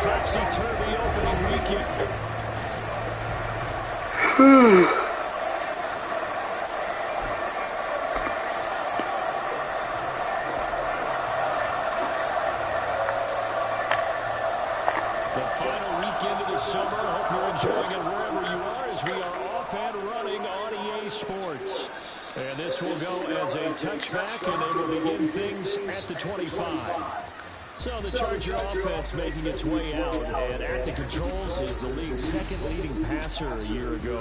topsy-turvy opening weekend. The final weekend of the summer. Hope you're enjoying it wherever you are as we are off and running on EA Sports. And this will go as a touchback, and they will begin things at the 25. So the Charger offense making its way out, and at the controls is the league's second leading passer a year ago.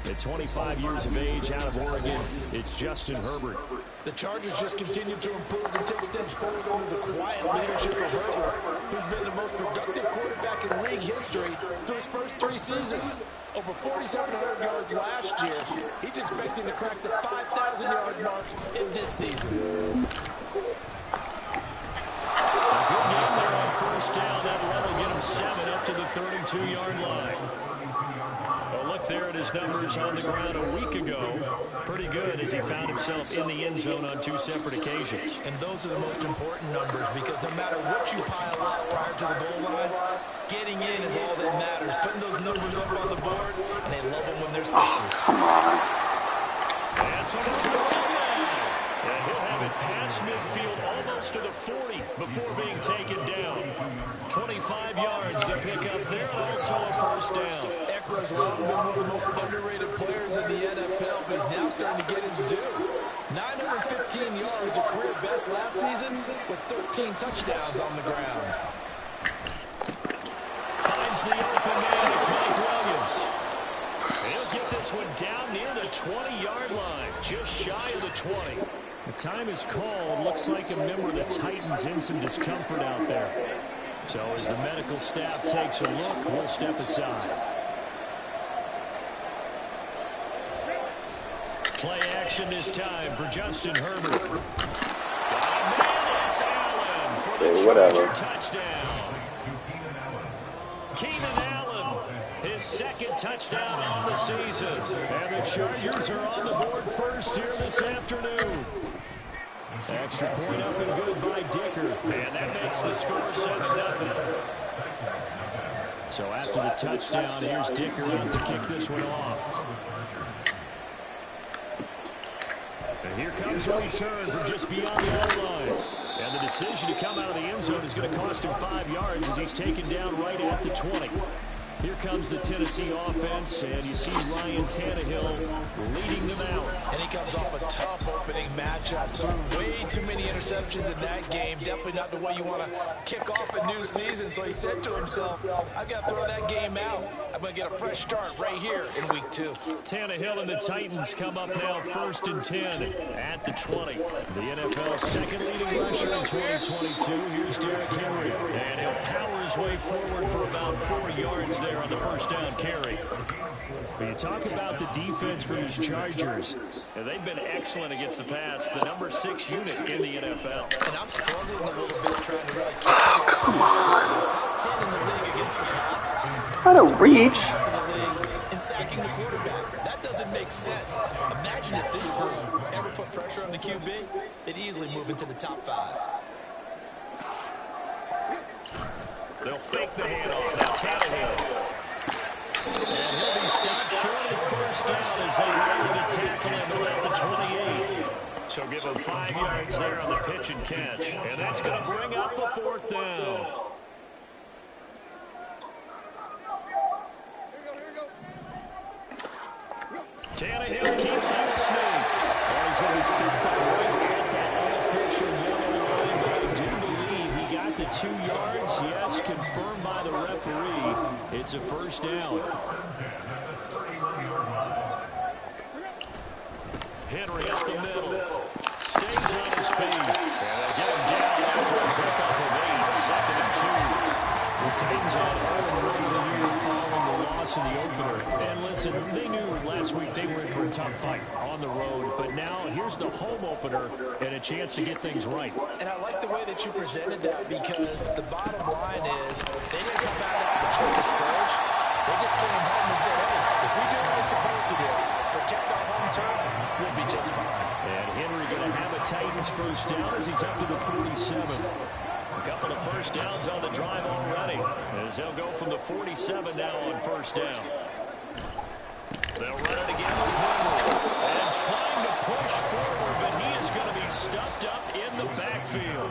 At 25 years of age out of Oregon, it's Justin Herbert. The Chargers just continue to improve and take steps forward under the quiet leadership of Herbert, who's been the most productive quarterback in league history through his first 3 seasons. Over 4,700 yards last year. He's expecting to crack the 5,000-yard mark in this season. A good game there on first down. That level get him 7 up to the 32-yard line. A look there at his numbers on the ground a week ago. Pretty good as he found himself in the end zone on 2 separate occasions. And those are the most important numbers because no matter what you pile up prior to the goal line, getting in is all that matters. Putting those numbers up on the board, and they love them when they're sixes. Come on. And so and he'll have it past midfield almost to the 40 before being taken down. 25 yards to pick up there, and also a first down. Eckler's long been one of the most underrated players in the NFL, but he's now starting to get his due. 915 yards, a career best last season, with 13 touchdowns on the ground. Finds the open man, it's Mike Williams. He'll get this one down near the 20-yard line, just shy of the 20. The time is called. Looks like a member of the Titans in some discomfort out there. So as the medical staff takes a look, we'll step aside. Play action this time for Justin Herbert. Got a man, it's Allen for the Charger touchdown. Keenan Allen, his second touchdown on the season. And the Chargers are on the board first here this afternoon. Extra point up and good by Dicker. And that makes the score 7-0. So after the touchdown, here's Dicker in to kick this one off. And here comes a return from just beyond the goal line. And the decision to come out of the end zone is going to cost him 5 yards as he's taken down right at the 20. Here comes the Tennessee offense, and you see Ryan Tannehill leading them out. And he comes off a tough opening matchup. Threw way too many interceptions in that game. Definitely not the way you want to kick off a new season. So he said to himself, I've got to throw that game out. I'm going to get a fresh start right here in week 2. Tannehill and the Titans come up now 1st and 10 at the 20. The NFL's second leading rusher in 2022. Here's Derrick Henry. And he'll power his way forward for about 4 yards there on the first down carry. When you talk about the defense for these Chargers, they've been excellent against the pass, the number 6 unit in the NFL. And I'm struggling a little bit trying to really keep up. Come on. Top 10 in the league against the pass. Out of reach. In sacking the quarterback. That doesn't make sense. Imagine if this group ever put pressure on the QB, they'd easily move into the top 5. They'll fake the handoff. Now Tannehill. And he'll be stopped short of first down as they rally to tackle him at the 28. So give him 5 yards there on the pitch and catch. And that's going to bring up a 4th down. Tannehill keeps it snake. He's going to be stopped up right at that unofficial yellow line, but I do believe he got the 2 yards. Yes, confirmed by the referee. It's a first down. Henry up the middle. Stays on his feet. And they get him down after a pickup of 8, 2nd and 2. The Titans on early run of the year following the loss in the opener. And listen, they knew last week they were in for a tough fight on the road. But now here's the home opener and a chance to get things right. And I like the way that you presented that because the bottom line is they didn't come out of that box discouraged. They just came home and said, hey, if we do what we're supposed to do, protect our home turf, we'll be just fine. And Henry going to have a Titans first down as he's up to the 47. A couple of first downs on the drive already as as they'll go from the 47 now on first down. They'll run it again with Henry. And trying to push forward, but he is going to be stuffed up in the backfield.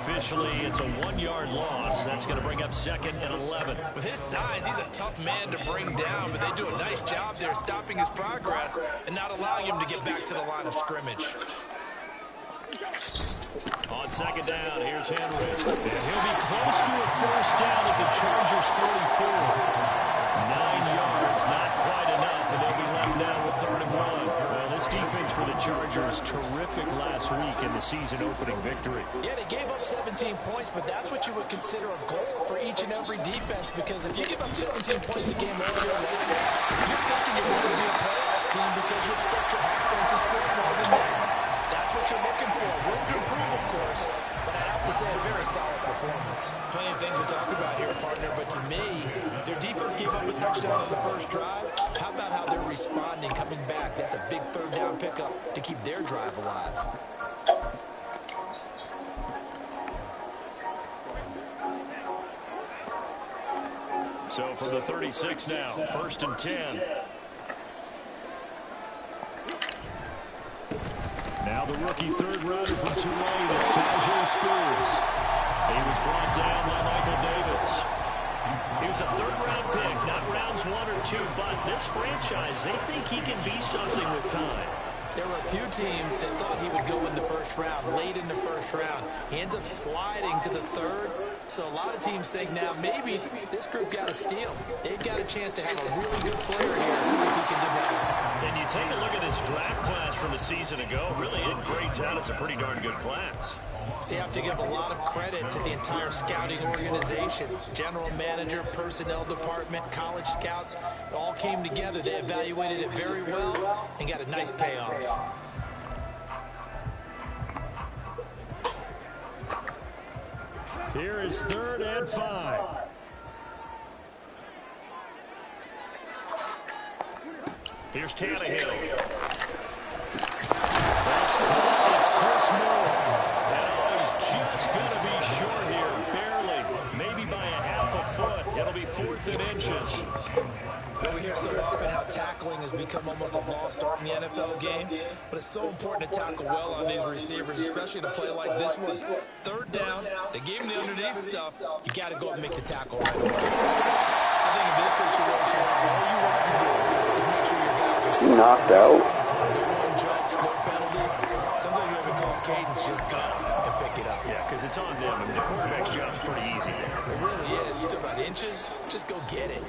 Officially, it's a 1-yard loss. That's going to bring up 2nd and 11. With his size, he's a tough man to bring down, but they do a nice job there stopping his progress and not allowing him to get back to the line of scrimmage. On 2nd down, here's Henry. And he'll be close to a first down at the Chargers' 44. 9 yards, not quite enough, and they'll be left now with 3rd and 1. Well, this defense for the Chargers, terrific last week in the season-opening victory. Yeah, they gave up 17 points, but that's what you would consider a goal for each and every defense, because if you give up 17 points a game all year long, you're thinking you're going to be a playoff team because you expect your offense to score more than that. That's what you're looking for. Room to improve, of course, but I have to say a very solid performance. Plenty of things to talk about here, partner, but to me, their defense gave up a touchdown on the first drive. How about how they're responding, coming back? That's a big 3rd down pickup to keep their drive alive. So from the 36 now, 1st and 10. Now the rookie 3rd rounder from Tulane, it's Tyjae Spears. He was brought down by Michael Davis. He was a 3rd-round pick, not rounds 1 or 2, but this franchise, they think he can be something with time. There were a few teams that thought he would go in the first round, late in the first round. He ends up sliding to the 3rd. So a lot of teams think now maybe this group got a steal. They've got a chance to have a really good player here if he can develop. And you take a look at his draft class from a season ago, really it grades out as a pretty darn good class. So you have to give a lot of credit to the entire scouting organization. General manager, personnel department, college scouts, it all came together. They evaluated it very well and got a nice payoff. Here is 3rd and 5. Here's Tannehill. That's caught. It's Chris Moore. And he's just going to be short here, barely. Maybe by a half a foot. It'll be 4th and inches. Well, we hear so often how tackling has become almost a lost art in the NFL game, but it's so important to tackle well on these receivers, especially in a play like this one. 3rd down, they gave him the underneath stuff. You got to go and make the tackle right away. I think in this situation, all you want to do is make sure your guys Is he knocked out? no run jumps, no penalties. Sometimes you even call cadence, just go and pick it up. Yeah, because it's on them. I mean, the quarterback's job is pretty easy. It really is. You talk about inches, just go get it.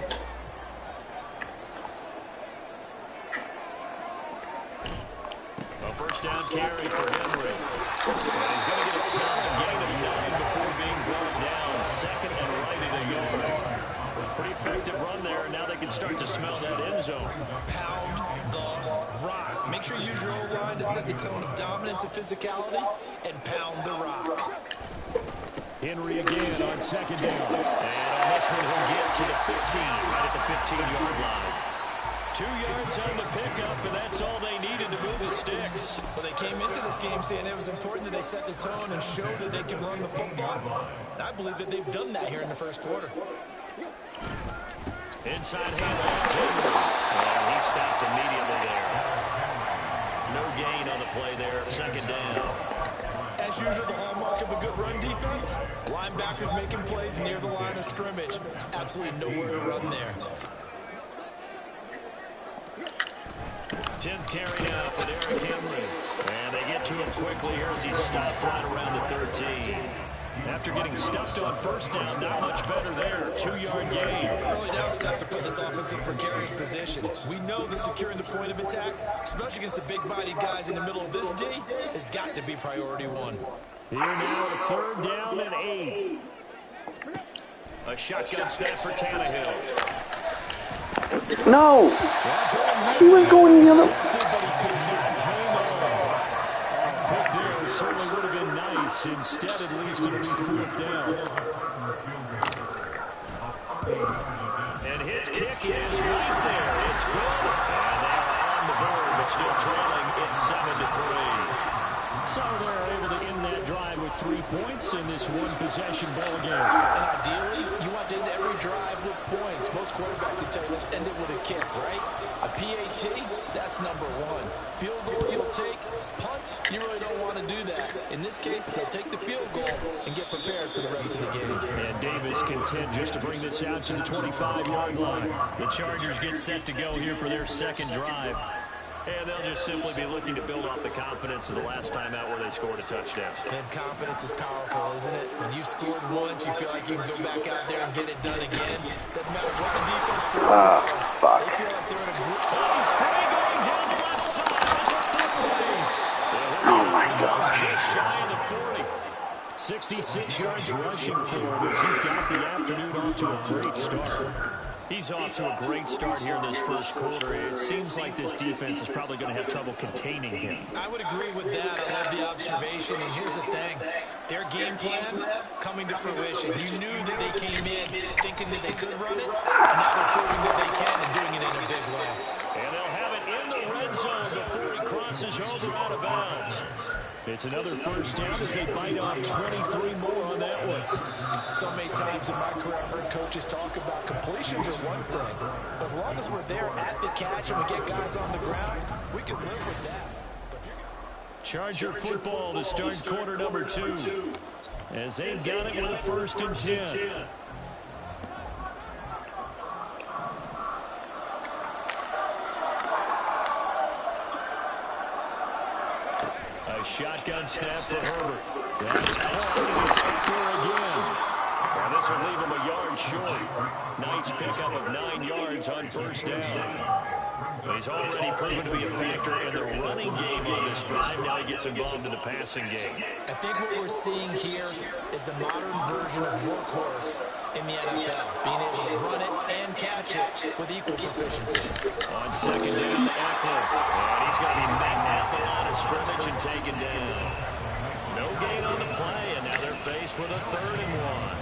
A 1st down carry for Henry. And he's going to get a solid gain of 9 before being brought down. 2nd and right at a yard. Pretty effective run there. Now they can start to smell that end zone. Pound the rock. Make sure you use your O-line to set the tone of dominance and physicality, and pound the rock. Henry again on 2nd down. And on this one, he'll get to the 15, right at the 15-yard line. 2 yards on the pickup, and that's all they needed to move the sticks. Well, they came into this game saying it was important that they set the tone and show that they can run the football. And I believe that they've done that here in the first quarter. Inside handoff, Henry. And he stopped immediately there. No gain on the play there, 2nd down. As usual, the hallmark of a good run defense, linebackers making plays near the line of scrimmage. Absolutely nowhere to run there. 10th carry now for Derrick Henry. And they get to him quickly here as he stopped right around the 13. After getting stuffed on 1st down, not much better there. 2-yard gain. Early down steps to put this offense in a precarious position. We know that securing the point of attack, especially against the big-bodied guys in the middle of this D, has got to be priority 1. Here now, 3rd down and 8. A shotgun snap for Tannehill. No! He was going the other... Certainly would have been nice. Instead, at least, it'll be 4th down. And his kick is right there. It's good. And they are on the board, but still trailing. It's 7-3. So they're able to end that drive with 3 points in this one-possession ball game. And ideally, you want to end every drive quarterbacks who tell you, let's end it with a kick, right? A PAT, that's number one. Field goal you'll take. Punts, you really don't want to do that. In this case, they'll take the field goal and get prepared for the rest of the game. And Davis content just to bring this out to the 25-yard line. The Chargers get set to go here for their second drive. And they'll just simply be looking to build off the confidence of the last time out where they scored a touchdown. And confidence is powerful, isn't it? When you've scored once, you feel like you can go back out there and get it done again. Doesn't matter what the defense throws. Ah, fuck. They feel like they're in a group. He's free going down the left side. It's a foot race. Oh, my gosh. Shy of the 40. 66 yards rushing for him as he's got the afternoon off to a great start. He's off to a great start here in this first quarter. It seems like this defense is probably going to have trouble containing him. I would agree with that. I love the observation. And here's the thing. Their game plan coming to fruition. You knew that they came in thinking that they could run it, and now they're proving that they can and doing it in a big way. And they'll have it in the red zone before he crosses over out of bounds. It's another first down as they bite on 23 more on that one. So many times in my career, I've heard coaches talk about completions are one thing. But as long as we're there at the catch and we get guys on the ground, we can live with that. Charger football to start quarter number 2. As they've got it with a 1st and 10. Shotgun snap for Herbert. That's caught, and it's up there again. Well, this will leave him a yard short. Nice pickup of 9 yards on first down. He's already proven to be a factor in the running game on this drive. Now he gets involved in the passing game. I think what we're seeing here is the modern version of workhorse in the NFL. Being able to run it and catch it with equal proficiency. On second down, Eckler. And he's going to be met at the line of scrimmage and taken down. No gain on the play, and now they're faced with a 3rd and 1.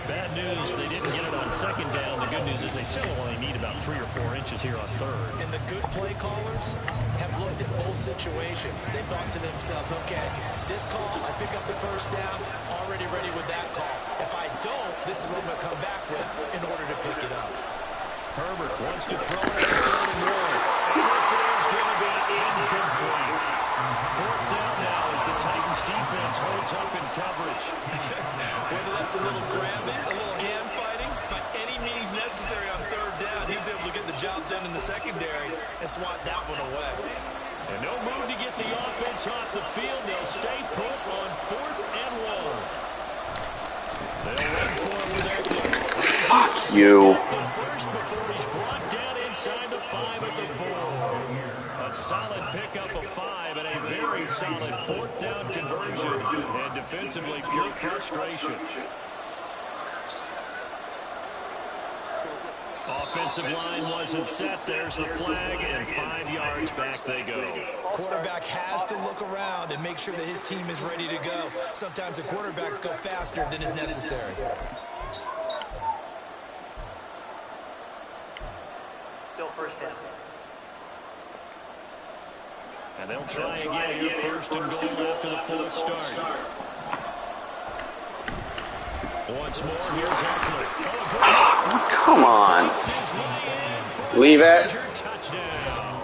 Bad news, they didn't get it on second down. The good news is they still only need about 3 or 4 inches here on 3rd. And the good play callers have looked at both situations. They thought to themselves, okay, this call, I pick up the first down, already ready with that call. If I don't, this is what I'm going to come back with in order to pick it up. Herbert wants to throw it at 3rd and 1. And this is going to be incomplete. 4th down now as the Titans defense holds up in coverage. Whether that's a little grabbing, a little hand fighting, by any means necessary on 3rd down, he's able to get the job done in the secondary and swat that one away. And no move to get the offense off the field. They'll stay put on 4th and 1. They'll wait for him with Eckler. Fuck you. The first before he's brought down inside the 5 at the 4. A solid pickup of 5 and a very solid 4th down conversion. And defensively, pure frustration. Offensive line wasn't set. There's the flag, and 5 yards back they go. Quarterback has to look around and make sure that his team is ready to go. Sometimes the quarterbacks go faster than is necessary. Still first down. And they'll try again here, 1st and goal after the full start. Once more, here's Eckler. Oh, come on. Leave it. Touchdown.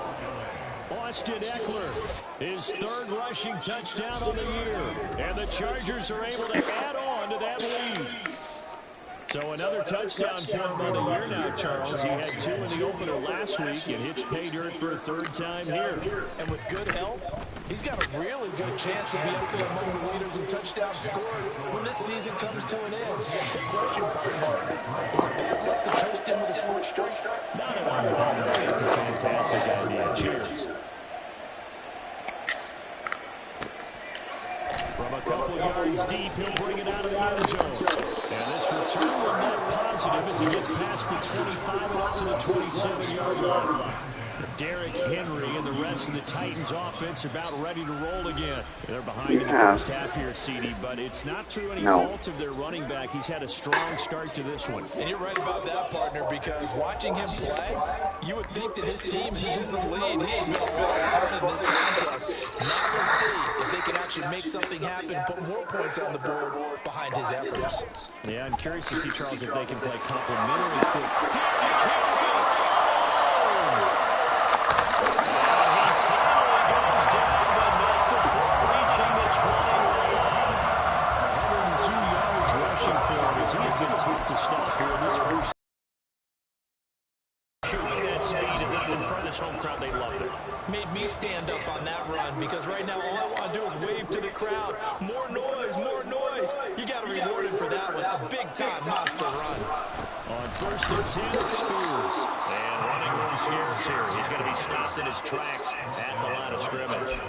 Austin Eckler, his 3rd rushing touchdown on the year. And the Chargers are able to add on to that lead. So another touchdown for him on the year now, Charles. He had 2 in the opener last week and hits pay dirt for a 3rd time here. And with good health, he's got a really good chance to be up there among the leaders in touchdowns scored when this season comes to an end. The question is it bad luck to toast him with a sports drink? Not at all. It's a fantastic idea. Cheers. From a couple yards deep, he'll bring it out of the end zone. And this return will net positive as he gets past the 25 and up to the 27-yard line. Derrick Henry and the rest of the Titans offense are about ready to roll again. They're behind in the first half here, CD, but it's not through any fault of their running back. He's had a strong start to this one. And you're right about that, partner, because watching him play, you would think that his team is in the lead. He has been a wild card in this contest. Now let's see if they can actually make something happen, put more points on the board behind his efforts. Yeah, I'm curious to see, Charles, if they can play complementary football. To stop here in this first. Showing that speed in front of this home crowd, they love it. Made me stand up on that run because right now all I want to do is wave to the crowd. More noise, more noise. You got to reward him for that one. A big-time monster run. On first and 10, Spears. And running room scarce here. He's going to be stopped in his tracks at the line of scrimmage.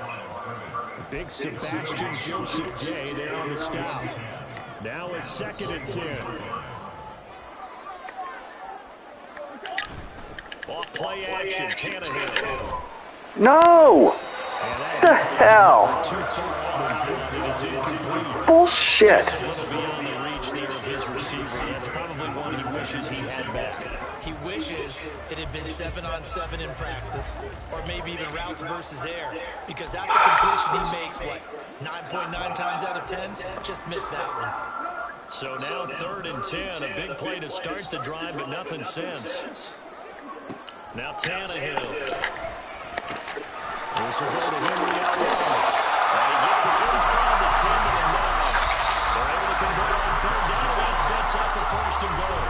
Big Sebastian Joseph Day there on the stop. Now a second and 10. Off play action, Tannehill. No! What the hell? Bullshit. A little beyond the reach there of his receiver. That's probably one he wishes he had back. He wishes it had been 7-on-7 in practice, or maybe even routes versus air, because that's a completion he makes, what, 9.9 times out of 10? Just missed that one. So now 3rd and 10, a big play to start the drive, but nothing since. Now Tannehill. This will go to Henry out wide. And he gets it inside the 10 to the 9. They're able to convert on 3rd down. That sets up the 1st and goal.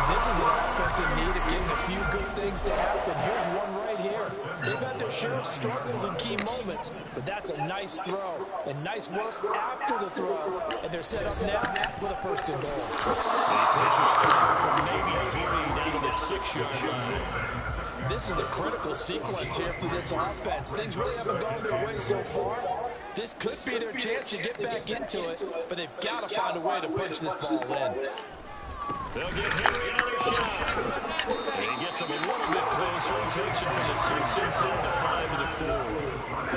This is an offense in need of getting a few good things to happen. Here's one right here. They've had their share of struggles in key moments, but that's a nice throw and nice work after the throw. And they're set up now with a 1st and goal. And he pushes through from maybe 40 down to the 6-yard line. This is a critical sequence here for this offense. Things really haven't gone their way so far. This could be their chance to get back into it, but they've got to find a way to punch this ball in. They'll get Henry another shot. And he gets him a little bit closer. He takes it from the 6 inside the 5 to the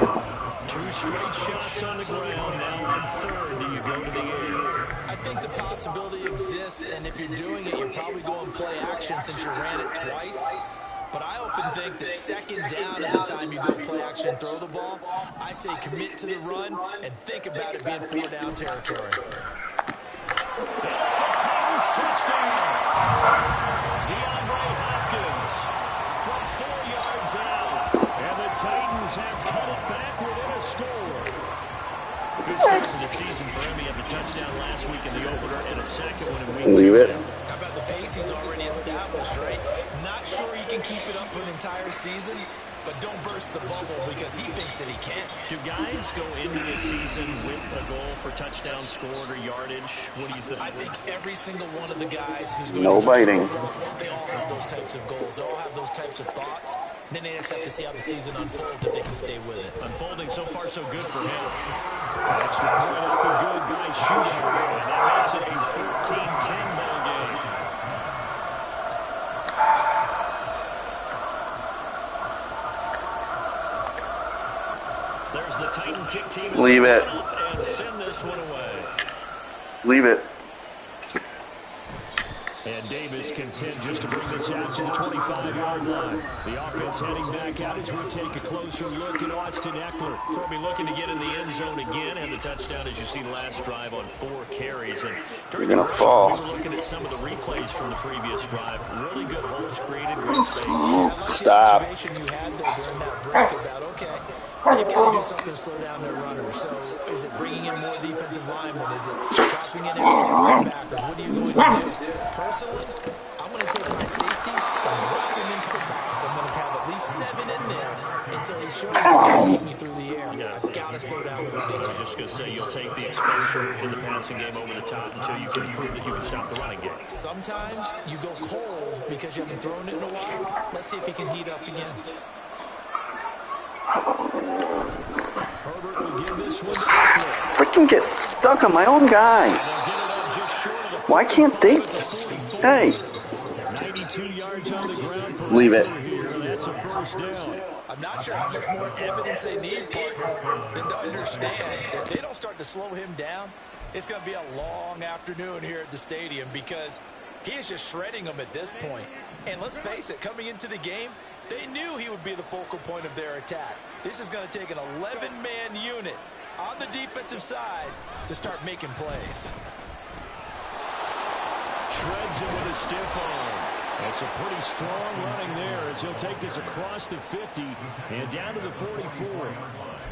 4. 2 straight shots on the ground. Now on 3rd, do you go to the 8? I think the possibility exists, and if you're doing it, you're probably going play action since you ran it twice. But I often think that 2nd down is the time you go play action and throw the ball. I say commit to the run and think about it being 4-down territory. That's a Titans touchdown. DeAndre Hopkins from 4 yards out. And the Titans have cut it back within a score. Good start to the season for him. He had the touchdown last week in the opener and a second one in week 2. Leave it. How about the pace he's already established, right? Not sure he can keep it up for an entire season, but don't burst the bubble because he thinks that he can. Do guys go into the season with a goal for touchdown scored or yardage? What do you think? I think every single one of the guys who's going No to biting. they all have those types of goals. They all have those types of thoughts. Then they just have to see how the season unfolds if they can stay with it. Unfolding so far so good for him. Extra point up and good by shootout. And that makes it a 14-10 ball game. There's the Titan kick team. Leave it. And send this one away. Leave it. And Davis content just to bring this out to the 25-yard line. The offense heading back out as we take a closer look at Austin Eckler. Probably looking to get in the end zone again, and the touchdown, as you see, last drive on 4 carries. And You're going to fall. we were looking at some of the replays from the previous drive. Really good holes created, great space. Stop. You had there during that break about, okay, they've got to do something to slow down their runners. So is it bringing in more defensive linemen? Is it dropping in extra linebackers? What are you going to do? Personally, I'm going to take my safety and drop him into the box. I'm going to have at least 7 in there until he shows he can keep me through the air. I've got to slow down the running. I was just going to say, you'll take the exposure in the passing game over the top until you can prove that you can stop the running game. Sometimes you go cold because you haven't thrown it in a while. Let's see if he can heat up again. Herbert will give this one to Freaking get stuck on my own guys. Why can't they? Hey. 92 yards on the ground for Leave it. here. gets a first down. I'm not sure how much more evidence they need, partner, than to understand that if they don't start to slow him down, it's going to be a long afternoon here at the stadium because he is just shredding them at this point. And let's face it, coming into the game, they knew he would be the focal point of their attack. This is going to take an 11-man unit on the defensive side to start making plays. Shreds him with a stiff arm. That's a pretty strong running there as he'll take this across the 50 and down to the 44.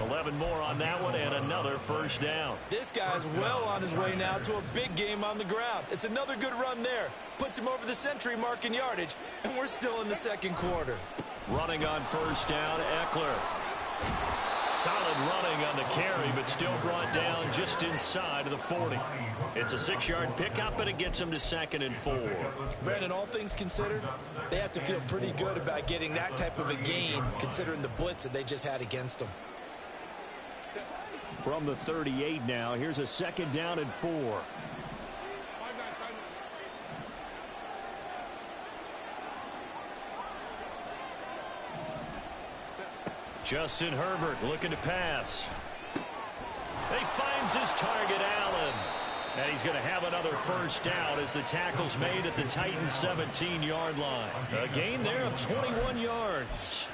11 more on that one and another first down. This guy's well on his way now to a big game on the ground. It's another good run there. Puts him over the century mark in yardage, and we're still in the second quarter. Running on first down, Eckler. Solid running on the carry, but still brought down just inside of the 40. It's a 6-yard pickup, and it gets him to 2nd and 4. Brandon, all things considered, they have to feel pretty good about getting that type of a gain, considering the blitz that they just had against them. From the 38 now, here's a 2nd down and 4. Justin Herbert looking to pass. He finds his target, Allen. And he's going to have another first down as the tackle's made at the Titans' 17-yard line. A gain there of 21 yards.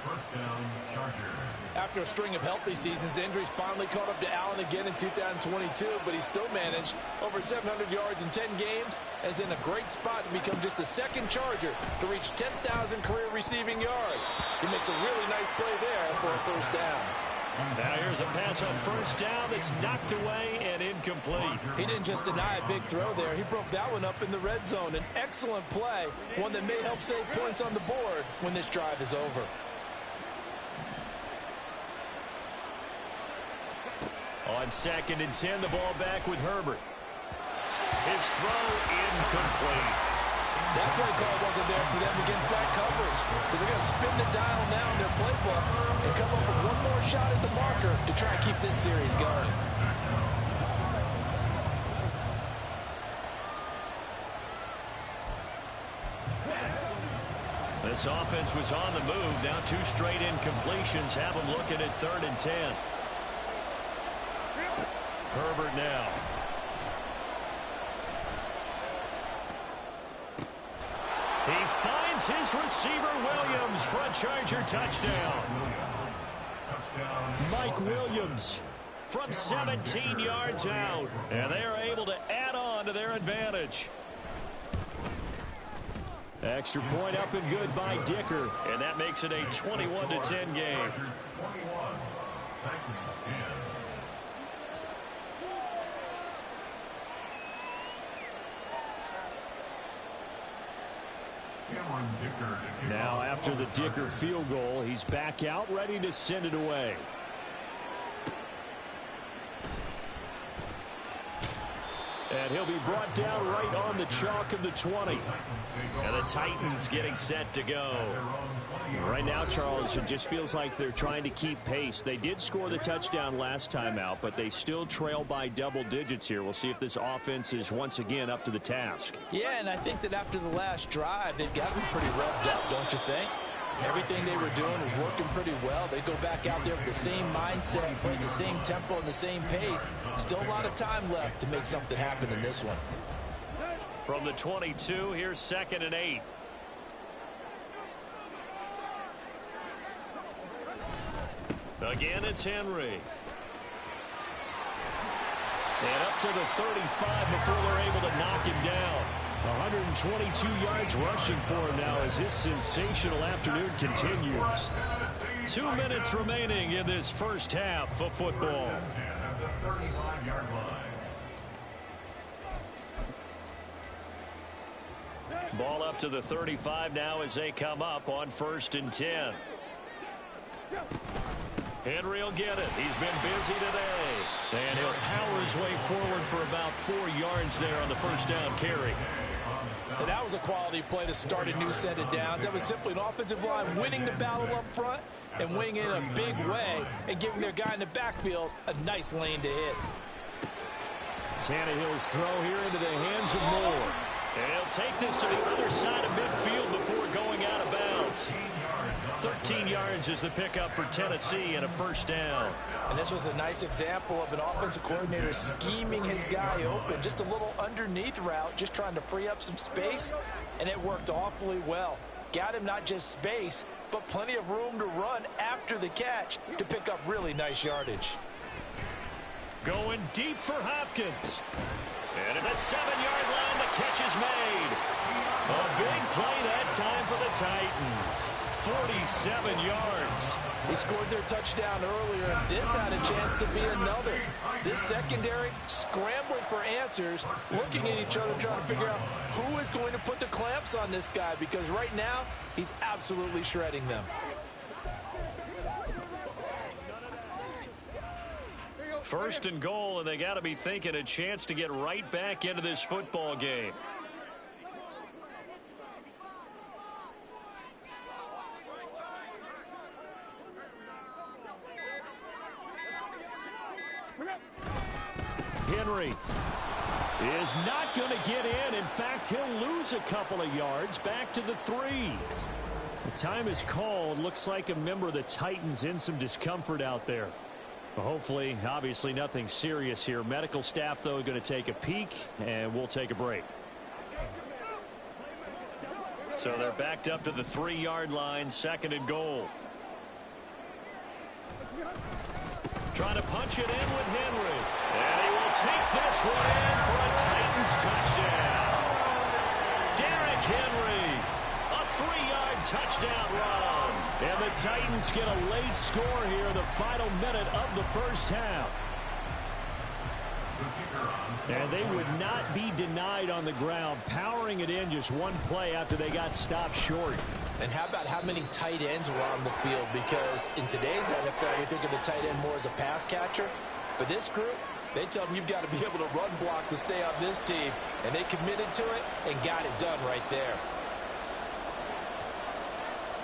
After a string of healthy seasons, injuries finally caught up to Allen again in 2022, but he still managed over 700 yards in 10 games and is in a great spot to become just the second Charger to reach 10,000 career receiving yards. He makes a really nice play there for a first down. Now here's a pass on first down that's knocked away and incomplete. He didn't just deny a big throw there. He broke that one up in the red zone. An excellent play, one that may help save points on the board when this drive is over. On 2nd and 10, the ball back with Herbert. His throw incomplete. That play call wasn't there for them against that coverage. So they're going to spin the dial now in their playbook and come up with one more shot at the marker to try and keep this series going. This offense was on the move. Now 2 straight incompletions have them looking at 3rd and 10. Herbert now. He finds his receiver, Williams, for a Charger touchdown. Mike Williams from 17 yards out. And they are able to add on to their advantage. Extra point up and good by Dicker. And that makes it a 21-10 game. Now after the Dicker field goal, he's back out ready to send it away. And he'll be brought down right on the chalk of the 20. And the Titans getting set to go. Right now, Charles, it just feels like they're trying to keep pace. They did score the touchdown last time out, but they still trail by double digits here. We'll see if this offense is once again up to the task. Yeah, and I think that after the last drive, they've got to be pretty revved up, don't you think? Everything they were doing was working pretty well. They go back out there with the same mindset, playing the same tempo and the same pace. Still a lot of time left to make something happen in this one. From the 22, here's 2nd and 8. Again, it's Henry. And up to the 35 before they're able to knock him down. 122 yards rushing for him now as his sensational afternoon continues. 2 minutes remaining in this first half of football. Ball up to the 35 now as they come up on 1st and 10. Henry will get it. He's been busy today. And he'll power his way forward for about 4 yards there on the first down carry. And that was a quality play to start a new set of downs. That was simply an offensive line winning the battle up front and winning in a big way and giving their guy in the backfield a nice lane to hit. Tannehill's throw here into the hands of Moore. And he'll take this to the other side of midfield before going out of bounds. 13 yards is the pickup for Tennessee and a first down. And this was a nice example of an offensive coordinator scheming his guy open. Just a little underneath route, just trying to free up some space, and it worked awfully well. Got him not just space, but plenty of room to run after the catch to pick up really nice yardage. Going deep for Hopkins. And at the 7-yard line, the catch is made. A big play that time for the Titans. 47 yards. They scored their touchdown earlier, and this had a chance to be another. This secondary scrambling for answers, looking at each other, trying to figure out who is going to put the clamps on this guy, because right now, he's absolutely shredding them. First and goal, and they got to be thinking a chance to get right back into this football game. Henry is not going to get in. In fact, he'll lose a couple of yards back to the 3. The time is called. Looks like a member of the Titans in some discomfort out there. Well, hopefully, obviously nothing serious here. Medical staff, though, going to take a peek, and we'll take a break. So they're backed up to the 3-yard line, second and goal. Trying to punch it in with Henry. And he will take this one in for a Titans touchdown. Derrick Henry, a 3-yard touchdown run. And the Titans get a late score here in the final minute of the first half. And they would not be denied on the ground, powering it in just one play after they got stopped short. And how about how many tight ends were on the field? Because in today's NFL, we think of the tight end more as a pass catcher. But this group, they tell them you've got to be able to run block to stay on this team. And they committed to it and got it done right there.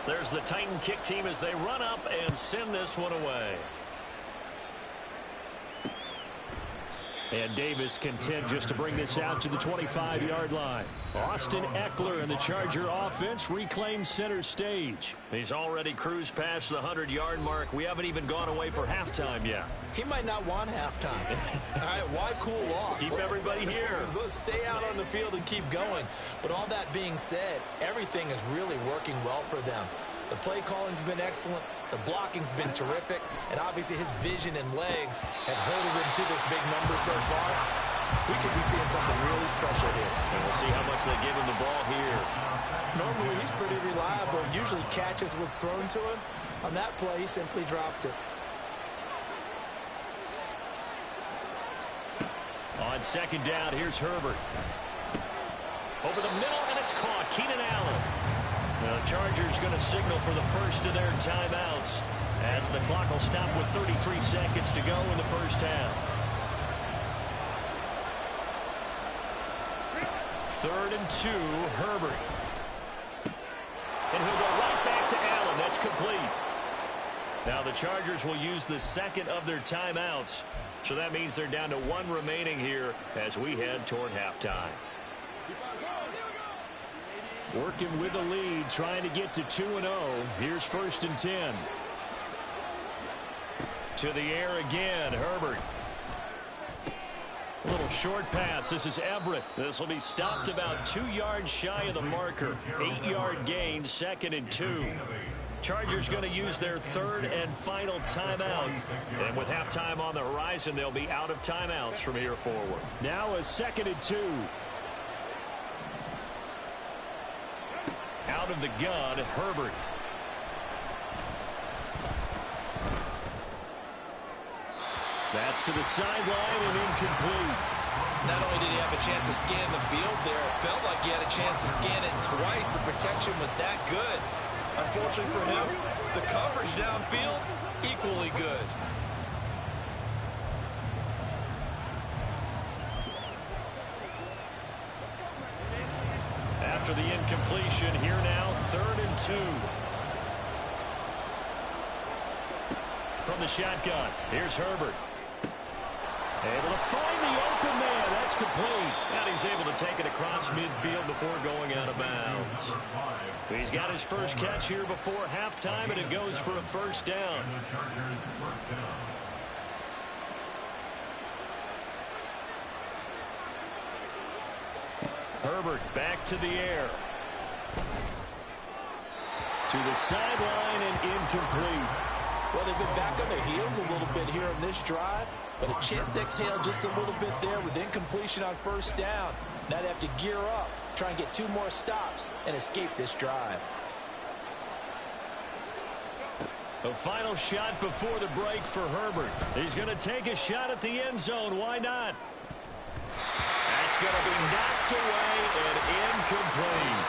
There's the Titan kick team as they run up and send this one away. And Davis content just to bring this out to the 25-yard line. Austin Eckler and the Charger offense reclaim center stage. He's already cruised past the 100-yard mark. We haven't even gone away for halftime yet. He might not want halftime. All right, why cool off? Keep everybody here. Let's stay out on the field and keep going. But all that being said, everything is really working well for them. The play calling's been excellent. The blocking's been terrific. And obviously his vision and legs have herded him to this big number so far. We could be seeing something really special here. And we'll see how much they give him the ball here. Normally he's pretty reliable. Usually catches what's thrown to him. On that play, he simply dropped it. On second down, here's Herbert. Over the middle, and it's caught. Keenan Allen. Now the Chargers going to signal for the first of their timeouts as the clock will stop with 33 seconds to go in the first half. 3rd and 2, Herbert. And he'll go right back to Allen. That's complete. Now the Chargers will use the second of their timeouts. So that means they're down to 1 remaining here as we head toward halftime. Working with the lead, trying to get to 2-0. Here's 1st and 10. To the air again, Herbert. A little short pass. This is Everett. This will be stopped about 2 yards shy of the marker. 8-yard gain, 2nd and 2. Chargers going to use their 3rd and final timeout. And with halftime on the horizon, they'll be out of timeouts from here forward. Now a 2nd and 2. Out of the gun, Herbert. That's to the sideline and incomplete. Not only did he have a chance to scan the field there, it felt like he had a chance to scan it twice. The protection was that good. Unfortunately for him, the coverage downfield, equally good. After the incompletion, here now, 3rd and 2. From the shotgun, here's Herbert. Able to find the open man. That's complete. And he's able to take it across midfield before going out of bounds. He's got his first catch here before halftime, and it goes for a first down. Herbert back to the air. To the sideline and incomplete. Well, they've been back on their heels a little bit here on this drive, but a chance to exhale just a little bit there with incompletion on first down. Now they have to gear up, try and get 2 more stops, and escape this drive. A final shot before the break for Herbert. He's going to take a shot at the end zone. Why not? That's going to be knocked away and incomplete.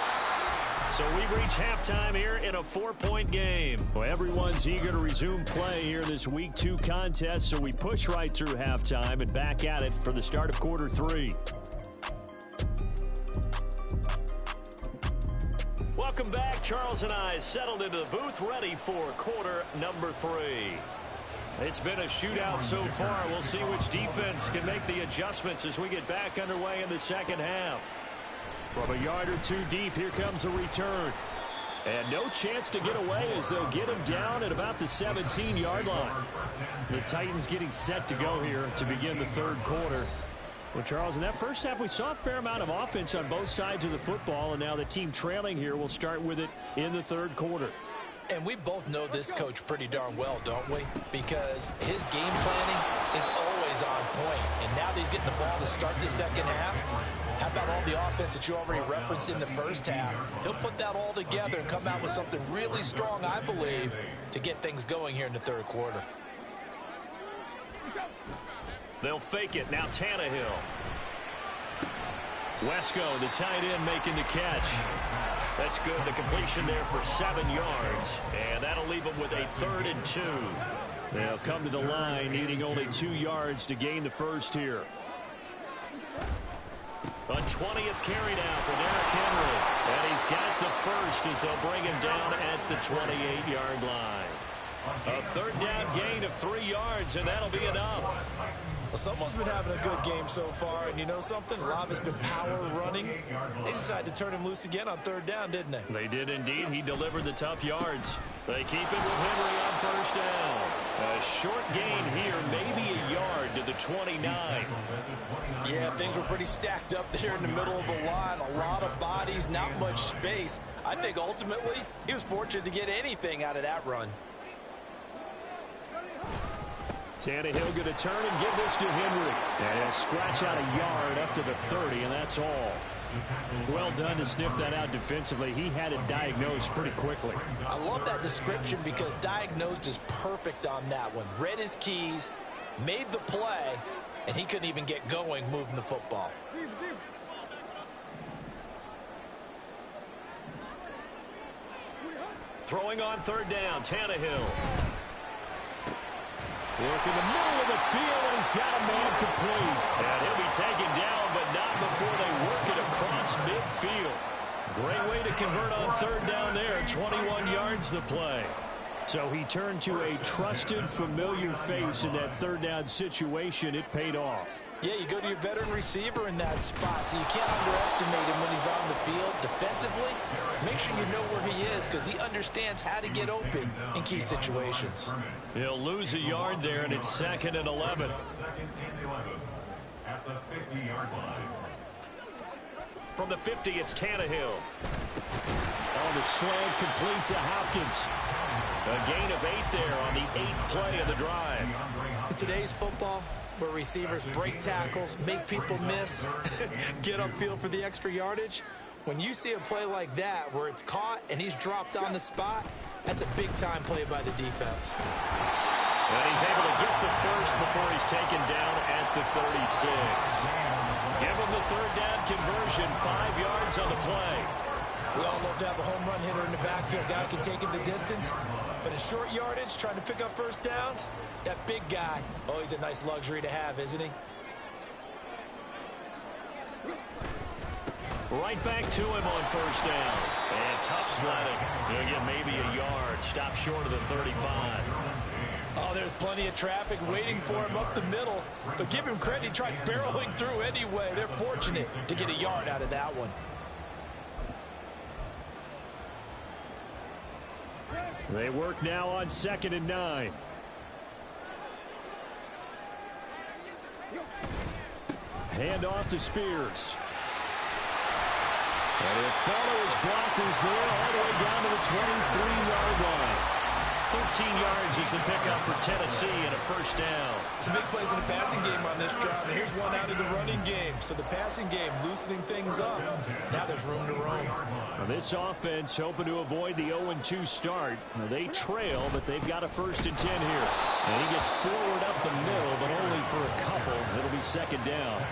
So we've reached halftime here in a 4-point game. Well, everyone's eager to resume play here this Week 2 contest, so we push right through halftime and back at it for the start of quarter 3. Welcome back. Charles and I settled into the booth, ready for quarter number 3. It's been a shootout so far. We'll see which defense can make the adjustments as we get back underway in the second half. From a yard or 2 deep, here comes a return. And no chance to get away as they'll get him down at about the 17-yard line. The Titans getting set to go here to begin the third quarter. Well, Charles, in that first half, we saw a fair amount of offense on both sides of the football, and now the team trailing here will start with it in the third quarter. And we both know this coach pretty darn well, don't we? Because his game planning is always on point. And now that he's getting the ball to start the second half, how about all the offense that you already referenced in the first half? He'll put that all together and come out with something really strong, I believe, to get things going here in the third quarter. They'll fake it. Now Tannehill. Wesco, the tight end, making the catch. That's good. The completion there for 7 yards. And that'll leave them with a 3rd and 2. They'll come to the line, needing only 2 yards to gain the first here. A 20th carry now for Derrick Henry. And he's got the first as they'll bring him down at the 28-yard line. A 3rd down gain of 3 yards, and that'll be enough. Well, someone's been having a good game so far, and you know something? Rob has been power running. They decided to turn him loose again on 3rd down, didn't they? They did indeed. He delivered the tough yards. They keep it with Henry on first down. A short gain here, maybe a yard to the 29. Yeah, things were pretty stacked up there in the middle of the line. A lot of bodies, not much space. I think ultimately he was fortunate to get anything out of that run. Tannehill going to turn and give this to Henry. And he'll scratch out a yard up to the 30, and that's all. Well done to sniff that out defensively. He had it diagnosed pretty quickly. I love that description because diagnosed is perfect on that one. Read his keys, made the play, and he couldn't even get going moving the football. Throwing on 3rd down, Tannehill. Work in the middle of the field, and he's got a man complete. And he'll be taken down, but not before they work it across midfield. Great way to convert on 3rd down there. 21 yards the play. So he turned to a trusted, familiar face in that 3rd down situation. It paid off. Yeah, you go to your veteran receiver in that spot, so you can't underestimate him when he's on the field. Defensively, make sure you know where he is because he understands how to get open in key situations. He'll lose a yard there, and it's 2nd and 11. From the 50, it's Tannehill. On the slant, complete to Hopkins. A gain of 8 there on the 8th play of the drive. In today's football, where receivers break tackles, make people miss, get upfield for the extra yardage, when you see a play like that where it's caught and he's dropped on the spot, that's a big-time play by the defense. And he's able to get the first before he's taken down at the 36. Give him the 3rd down conversion, 5 yards on the play. We all love to have a home run hitter in the backfield. Guy can take it the distance. But in short yardage, trying to pick up first downs, that big guy, oh, he's a nice luxury to have, isn't he? Right back to him on 1st down. And tough sledding. He'll get maybe a yard. Stop short of the 35. Oh, there's plenty of traffic waiting for him up the middle. But give him credit, he tried barreling through anyway. They're fortunate to get a yard out of that one. They work now on 2nd and 9. Hand off to Spears. And he'll follow his blockers there all the way down to the 23-yard line. 13 yards is the pickup for Tennessee and a first down. Some big plays in the passing game on this drive, and here's one out of the running game. So the passing game loosening things up. Now there's room to roam. Now this offense hoping to avoid the 0-2 start. Now they trail, but they've got a 1st and 10 here. And he gets forward up the middle, but only for a couple. It'll be 2nd down.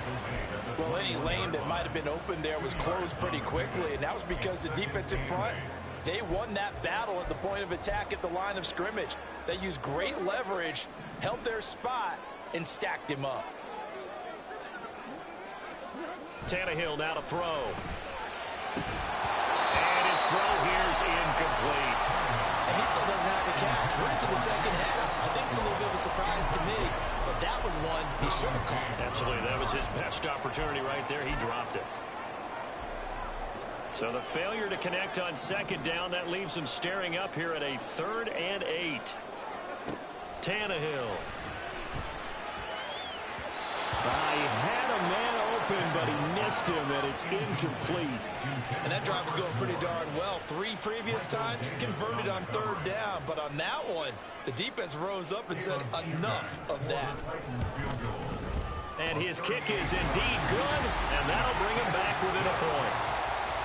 Well, any lane that might have been open there was closed pretty quickly, and that was because the defensive front, they won that battle at the point of attack at the line of scrimmage. They used great leverage, held their spot, and stacked him up. Tannehill now to throw. And his throw here is incomplete. And he still doesn't have a catch. We're into the second half. I think it's a little bit of a surprise to me, but that was one he should have caught. Absolutely. That was his best opportunity right there. He dropped it. So the failure to connect on 2nd down, that leaves him staring up here at a 3rd and 8. Tannehill. He had a man open, but he missed him, and it's incomplete. And that drive was going pretty darn well. 3 previous times converted on 3rd down, but on that one, the defense rose up and said, enough of that. And his kick is indeed good, and that'll bring him back within a point.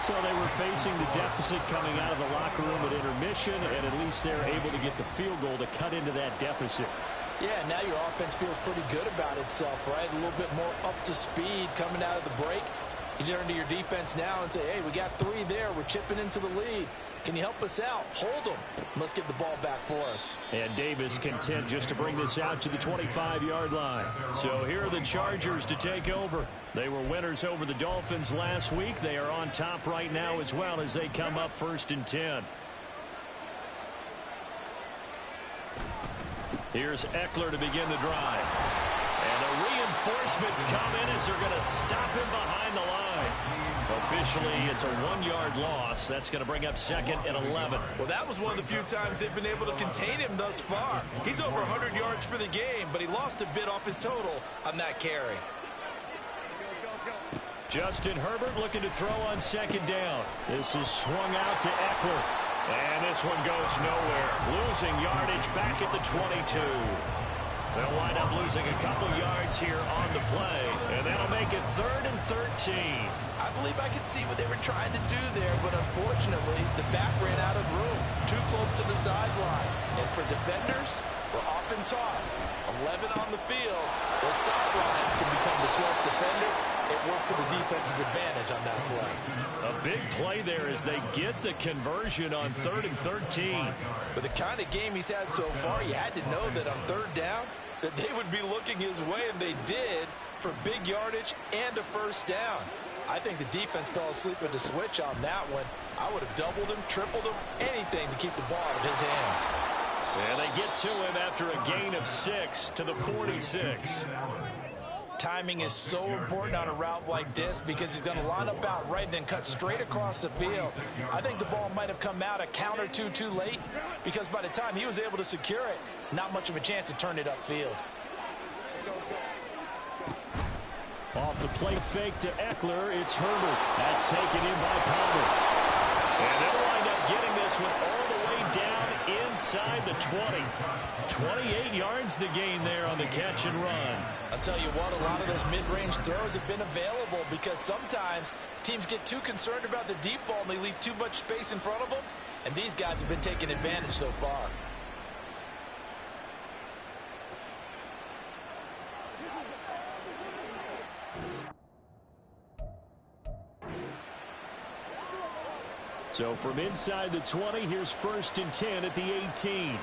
So they were facing the deficit coming out of the locker room at intermission, and at least they're able to get the field goal to cut into that deficit. Yeah, now your offense feels pretty good about itself, right? A little bit more up to speed coming out of the break. You turn to your defense now and say, hey, we got 3 there. We're chipping into the lead. Can you help us out? Hold them. Let's get the ball back for us. And Davis content just to bring this out to the 25-yard line. So here are the Chargers to take over. They were winners over the Dolphins last week. They are on top right now as well as they come up 1st and 10. Here's Eckler to begin the drive. And the reinforcements come in as they're going to stop him behind the line. Officially, it's a 1-yard loss. That's going to bring up 2nd and 11. Well, that was one of the few times they've been able to contain him thus far. He's over 100 yards for the game, but he lost a bit off his total on that carry. Justin Herbert looking to throw on 2nd down. This is swung out to Eckler. And this one goes nowhere. Losing yardage back at the 22. They'll wind up losing a couple yards here on the play. And that'll make it 3rd and 13. I believe I could see what they were trying to do there, but unfortunately, the back ran out of room. Too close to the sideline. And for defenders, we're often taught, 11 on the field, those sidelines can become the 12th defender. It worked to the defense's advantage on that play. A big play there as they get the conversion on 3rd and 13. With the kind of game he's had so far, you had to know that on 3rd down, that they would be looking his way, and they did, for big yardage and a 1st down. I think the defense fell asleep with the switch on that one. I would have doubled him, tripled him, anything to keep the ball out of his hands. And they get to him after a gain of 6 to the 46. Timing is so important on a route like this because he's going to line up out right and then cut straight across the field. I think the ball might have come out a count or two too late because by the time he was able to secure it, not much of a chance to turn it upfield. Off the play fake to Eckler, it's Herbert. That's taken in by Palmer. And they'll wind up getting this one all the way down inside the 20. 28 yards the gain there on the catch and run. I'll tell you what, a lot of those mid-range throws have been available because sometimes teams get too concerned about the deep ball and they leave too much space in front of them. And these guys have been taking advantage so far. So from inside the 20, here's 1st and 10 at the 18.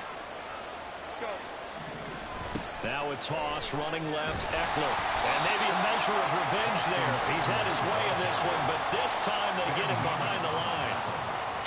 Now a toss, running left, Eckler. And maybe a measure of revenge there. He's had his way in this one, but this time they get him behind the line.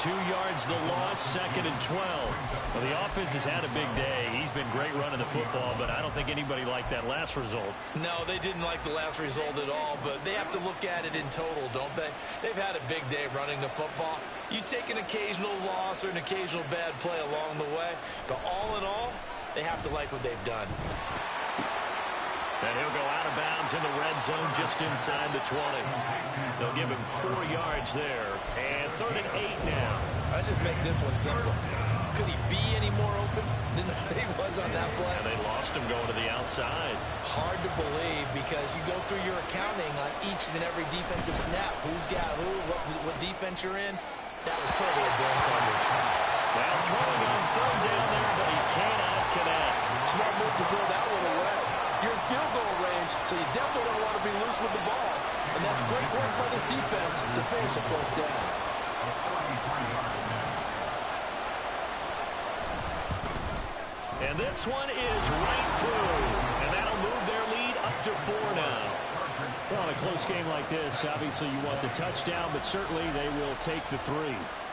2 yards the loss, 2nd and 12. Well, the offense has had a big day. He's been great running the football, but I don't think anybody liked that last result. No, they didn't like the last result at all, but they have to look at it in total, don't they? They've had a big day running the football. You take an occasional loss or an occasional bad play along the way, but all in all, they have to like what they've done. And he'll go out of bounds in the red zone just inside the 20. They'll give him 4 yards there. And 3rd and 8 now. Let's just make this one simple. Could he be any more open than he was on that play? And they lost him going to the outside. Hard to believe because you go through your accounting on each and every defensive snap. Who's got who, what defense you're in. That was totally a blown coverage. Now throwing on 3rd down there, but he cannot connect. Smart move to throw that one away. You're in field goal range, so you definitely don't want to be loose with the ball. And that's great work by this defense to force a fourth down. And this one is right through. And that'll move their lead up to 4 now. Well, in a close game like this, obviously you want the touchdown, but certainly they will take the 3.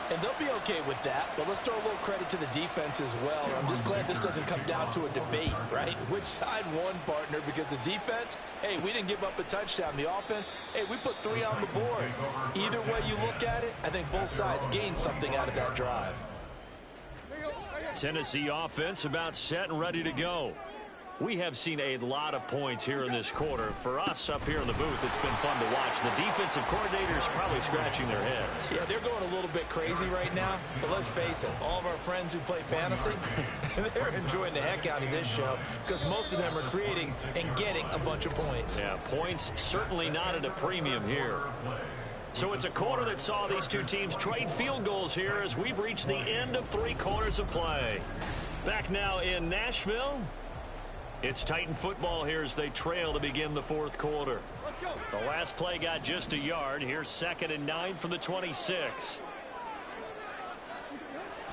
And they'll be okay with that, but let's throw a little credit to the defense as well. I'm just glad this doesn't come down to a debate, right? Which side won, partner? Because the defense, hey, we didn't give up a touchdown. The offense, hey, we put 3 on the board. Either way you look at it, I think both sides gained something out of that drive. Tennessee offense about set and ready to go. We have seen a lot of points here in this quarter. For us up here in the booth, it's been fun to watch. The defensive coordinators probably scratching their heads. Yeah, they're going a little bit crazy right now, but let's face it, all of our friends who play fantasy, they're enjoying the heck out of this show because most of them are creating and getting a bunch of points. Yeah, points certainly not at a premium here. So it's a quarter that saw these two teams trade field goals here as we've reached the end of 3 quarters of play. Back now in Nashville. It's Titan football here as they trail to begin the 4th quarter. The last play got just a yard. Here's 2nd and 9 from the 26.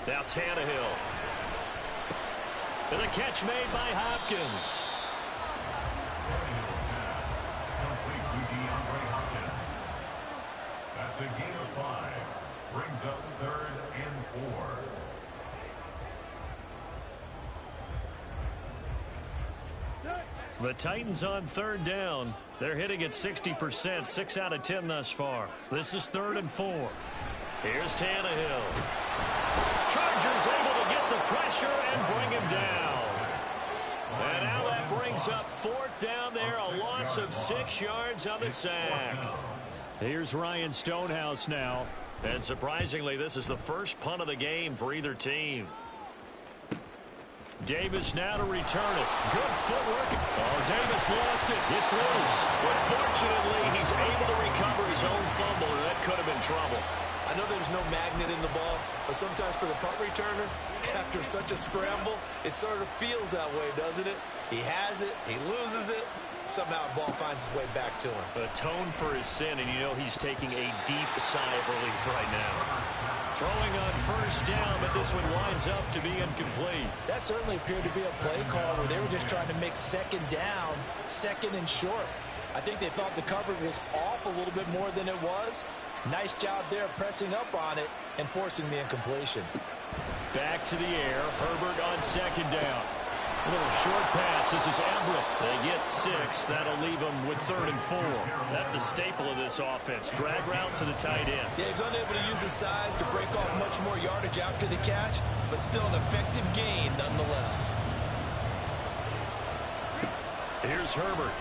Now Tannehill. And the catch made by Hopkins. That's a gain of 5. Brings up 3rd and 4. The Titans on 3rd down. They're hitting at 60%, 6 out of 10 thus far. This is 3rd and 4. Here's Tannehill. Chargers able to get the pressure and bring him down. And now that brings up 4th down there, a loss of 6 yards on the sack. Here's Ryan Stonehouse now. And surprisingly, this is the first punt of the game for either team. Davis now to return it. Good footwork. Oh, Davis lost it. It's loose. But fortunately, he's able to recover his own fumble, or that could have been trouble. I know there's no magnet in the ball, but sometimes for the punt returner, after such a scramble, it sort of feels that way, doesn't it? He has it. He loses it. Somehow the ball finds its way back to him. Atone for his sin, and you know he's taking a deep sigh of relief right now. Throwing on 1st down, but this one winds up to be incomplete. That certainly appeared to be a play call where they were just trying to make 2nd down, 2nd and short. I think they thought the coverage was off a little bit more than it was. Nice job there pressing up on it and forcing the incompletion. Back to the air. Herbert on 2nd down. A little short pass. This is Everett. They get 6. That'll leave them with 3rd and 4. That's a staple of this offense. Drag route to the tight end. Yeah, he's unable to use his size to break off much more yardage after the catch, but still an effective gain nonetheless. Here's Herbert.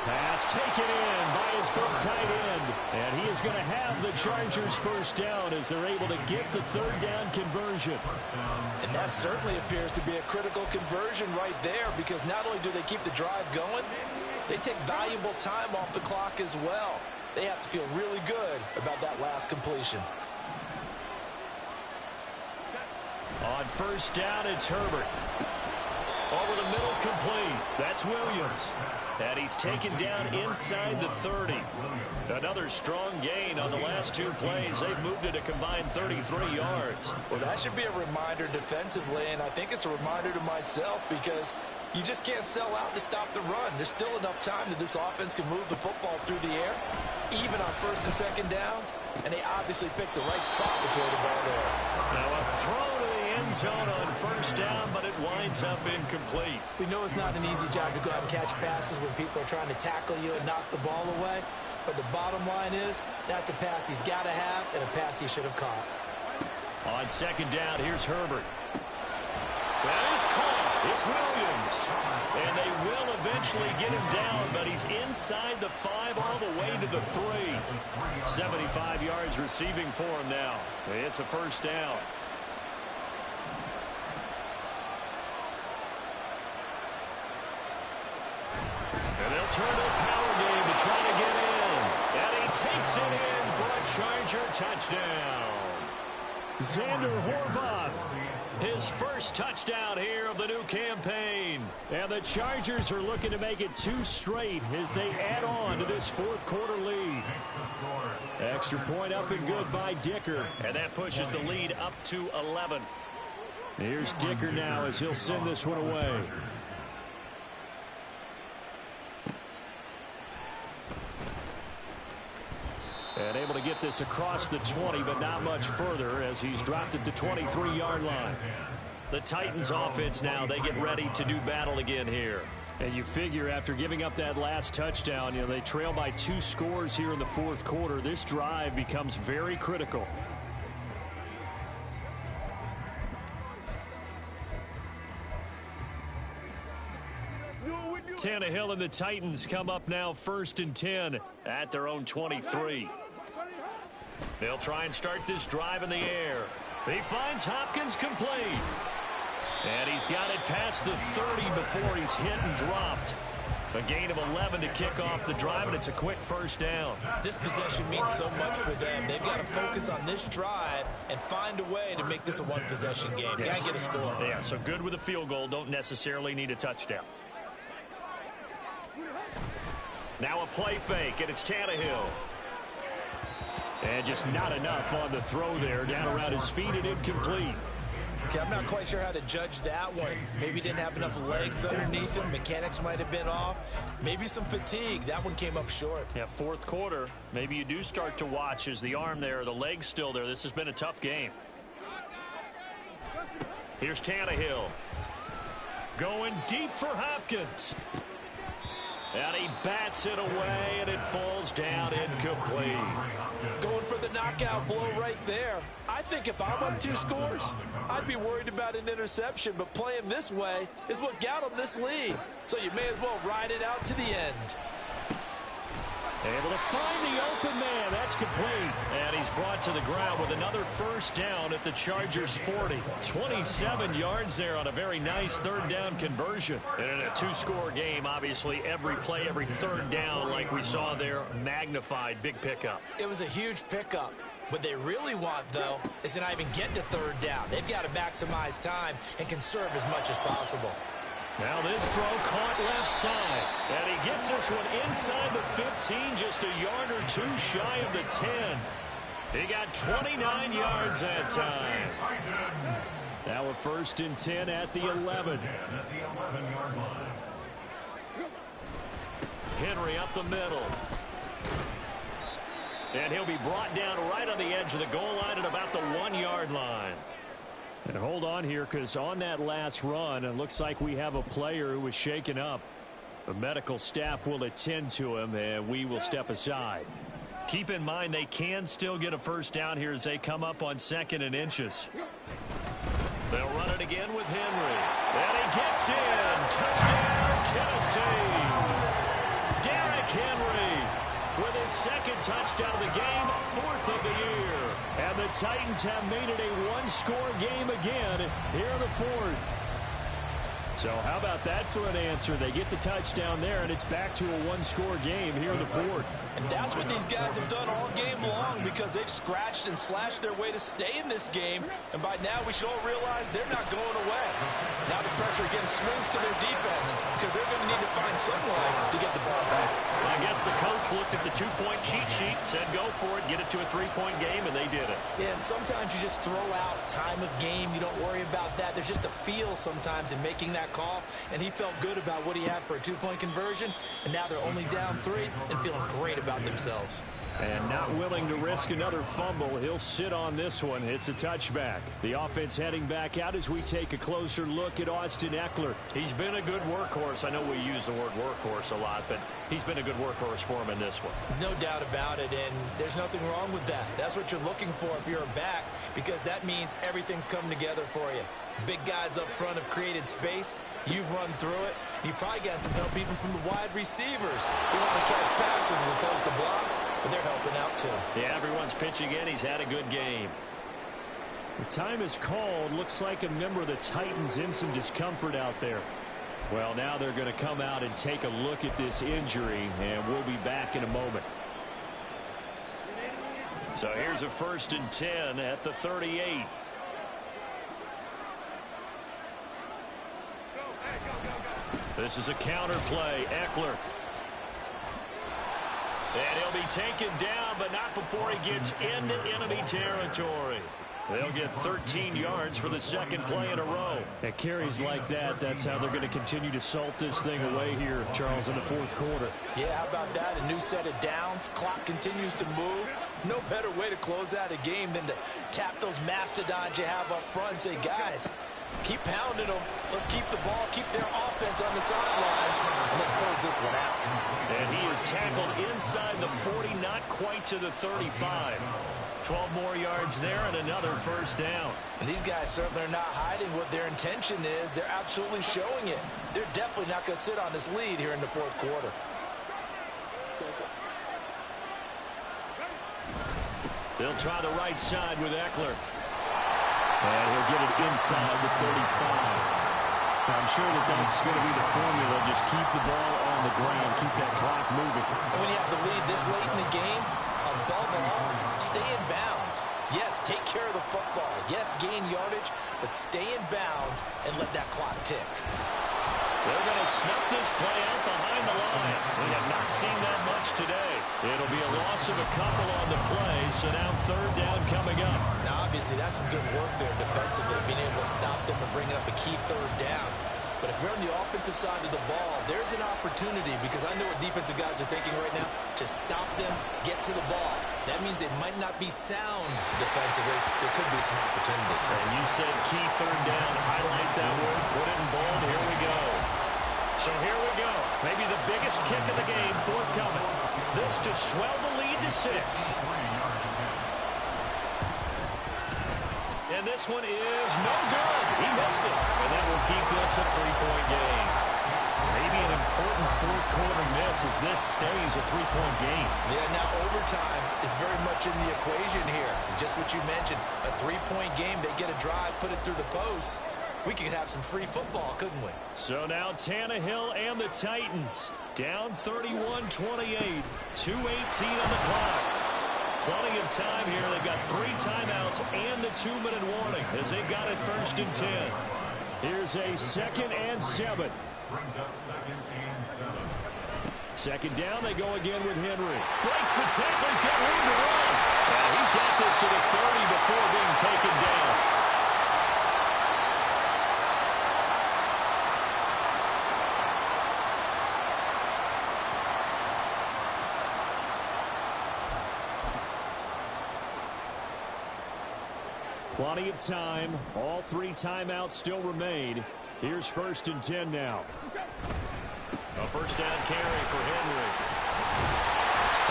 Pass taken in by his big tight end. And he is going to have the Chargers 1st down as they're able to get the 3rd down conversion. And that certainly appears to be a critical conversion right there because not only do they keep the drive going, they take valuable time off the clock as well. They have to feel really good about that last completion. On 1st down, it's Herbert. Over the middle, complete. That's Williams. And he's taken down inside the 30. Another strong gain on the last 2 plays. They've moved it a combined 33 yards. Well, that should be a reminder defensively, and I think it's a reminder to myself because you just can't sell out to stop the run. There's still enough time that this offense can move the football through the air. even on first and second downs, and they obviously picked the right spot to throw the ball there. Now a throw to the end zone on first down, but it winds up incomplete. We know it's not an easy job to go out and catch passes when people are trying to tackle you and knock the ball away, but the bottom line is that's a pass he's got to have and a pass he should have caught. On second down, here's Herbert. That is caught. It's Williams. And they will eventually get him down, but he's inside the 5 all the way to the 3. 75 yards receiving for him now. It's a first down. And they'll turn to a power game to try to get in. And he takes it in for a Charger touchdown. Xander Horvath, his first touchdown here of the new campaign. And the Chargers are looking to make it 2 straight as they add on to this fourth quarter lead. Extra point up and good by Dicker. And that pushes the lead up to 11. Here's Dicker now as he'll send this one away. And able to get this across the 20, but not much further as he's dropped it to 23-yard line. The Titans offense now, they get ready to do battle again here. And you figure after giving up that last touchdown, they trail by 2 scores here in the fourth quarter. This drive becomes very critical. Tannehill and the Titans come up now 1st and 10 at their own 23. They'll try and start this drive in the air. He finds Hopkins complete. And he's got it past the 30 before he's hit and dropped. A gain of 11 to kick off the drive, and it's a quick first down. This possession means so much for them. They've got to focus on this drive and find a way to make this a one-possession game. Yes. Got to get a score. Yeah, so good with a field goal. Don't necessarily need a touchdown. Now a play fake, and it's Tannehill. And just not enough on the throw there. Down around his feet and incomplete. Okay, I'm not quite sure how to judge that one. Maybe he didn't have enough legs underneath him. Mechanics might have been off. Maybe some fatigue. That one came up short. Yeah, fourth quarter. Maybe you do start to watch as the arm there, the leg's still there. This has been a tough game. Here's Tannehill. Going deep for Hopkins. And he bats it away, and it falls down incomplete. Going for the knockout blow right there. I think if I'm up 2 scores, I'd be worried about an interception, but playing this way is what got him this lead. So you may as well ride it out to the end. Able to find the open man. That's complete. And he's brought to the ground with another first down at the Chargers 40. 27 yards there on a very nice third down conversion. And in a 2-score game, obviously, every play, every third down, like we saw there, magnified. Big pickup. It was a huge pickup. What they really want, though, is to not even get to third down. They've got to maximize time and conserve as much as possible. Now this throw caught left side. And he gets this one inside the 15, just a yard or 2 shy of the 10. He got 29 yards that time. Now a 1st and 10 at the 11. Henry up the middle. And he'll be brought down right on the edge of the goal line at about the 1-yard line. And hold on here, because on that last run, it looks like we have a player who was shaken up. The medical staff will attend to him, and we will step aside. Keep in mind they can still get a first down here as they come up on 2nd and inches. They'll run it again with Henry. And he gets in. Touchdown, Tennessee. Derrick Henry with his 2nd touchdown of the game, 4th of the year. And the Titans have made it a 1-score game again here in the 4th. So how about that for an answer? They get the touchdown there, and it's back to a 1-score game here in the 4th. And that's what these guys have done all game long, because they've scratched and slashed their way to stay in this game. And by now, we should all realize they're not going away. Now the pressure again swings to their defense, because they're going to need to find some way to get the ball back. I guess the coach looked at the 2-point cheat sheet, said go for it, get it to a 3-point game, and they did it. Yeah, and sometimes you just throw out time of game. You don't worry about that. There's just a feel sometimes in making that that call, and he felt good about what he had for a two-point conversion, and now they're only down 3 and feeling great about themselves. And not willing to risk another fumble. He'll sit on this one. It's a touchback. The offense heading back out as we take a closer look at Austin Ekeler. He's been a good workhorse. I know we use the word workhorse a lot, but he's been a good workhorse for him in this one. No doubt about it, and there's nothing wrong with that. That's what you're looking for if you're a back, because that means everything's coming together for you. Big guys up front have created space. You've run through it. You've probably gotten some help even from the wide receivers who want to catch passes as opposed to block, but they're helping out too. Yeah, everyone's pitching in. He's had a good game. The time is called. Looks like a member of the Titans in some discomfort out there. Well, now they're going to come out and take a look at this injury, and we'll be back in a moment. So here's a 1st and 10 at the 38. This is a counter play. Ekeler. And he'll be taken down, but not before he gets into enemy territory. They'll get 13 yards for the second play in a row. At carries like that, that's how they're going to continue to salt this thing away here, Charles, in the 4th quarter. Yeah, how about that? A new set of downs. Clock continues to move. No better way to close out a game than to tap those mastodons you have up front and say, guys, keep pounding them. Let's keep the ball, keep their offense on the sidelines, and let's close this one out. And he is tackled inside the 40, not quite to the 35. 12 more yards there and another 1st down. And these guys certainly are not hiding what their intention is. They're absolutely showing it. They're definitely not going to sit on this lead here in the 4th quarter. They'll try the right side with Ekeler. And he'll get it inside the 35. I'm sure that's going to be the formula. Just keep the ball on the ground. Keep that clock moving. And when you have the lead this late in the game, above all, stay in bounds. Yes, take care of the football. Yes, gain yardage, but stay in bounds and let that clock tick. They're going to snuff this play out behind the line. We have not seen that much today. It'll be a loss of a couple on the play, so now 3rd down coming up. Now, obviously, that's some good work there defensively, being able to stop them and bring up a key 3rd down. But if you're on the offensive side of the ball, there's an opportunity, because I know what defensive guys are thinking right now. Just stop them, get to the ball. That means it might not be sound defensively. There could be some opportunities. And you said key 3rd down. Highlight that word. Put it in bold. Here we go. So here we go. Maybe the biggest kick of the game forthcoming. This to swell the lead to 6. And this one is no good. He missed it. And that will keep this a 3-point game. Maybe an important 4th quarter miss as this stays a 3-point game. Yeah, now overtime is very much in the equation here. Just what you mentioned, a 3-point game. They get a drive, put it through the posts. We could have some free football, couldn't we? So now Tannehill and the Titans down 31-28. 2:18 on the clock. Plenty of time here. They've got 3 timeouts and the 2-minute warning as they've got it 1st and 10. Here's a 2nd and 7. Brings up 2nd and 7. 2nd down, they go again with Henry. Breaks the tackle, he's got room to run. And he's got this to the 30 before being taken down. Plenty of time. All 3 timeouts still remain. Here's 1st and 10 now. A 1st down carry for Henry.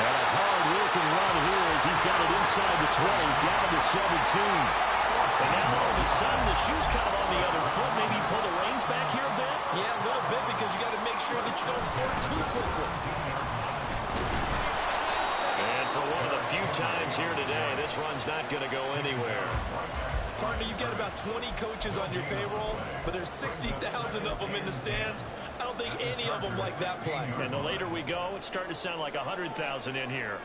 And a hard-working run here as he's got it inside the 20, down to 17. And now all of a sudden, the shoe's kind of on the other foot. Maybe pull the reins back here a bit? Yeah, a little bit, because you got to make sure that you don't score too quickly. And for one of the few times here today, this run's not going to go anywhere. Partner, you've got about 20 coaches on your payroll, but there's 60,000 of them in the stands. I don't think any of them like that play. And the later we go, it's starting to sound like 100,000 in here.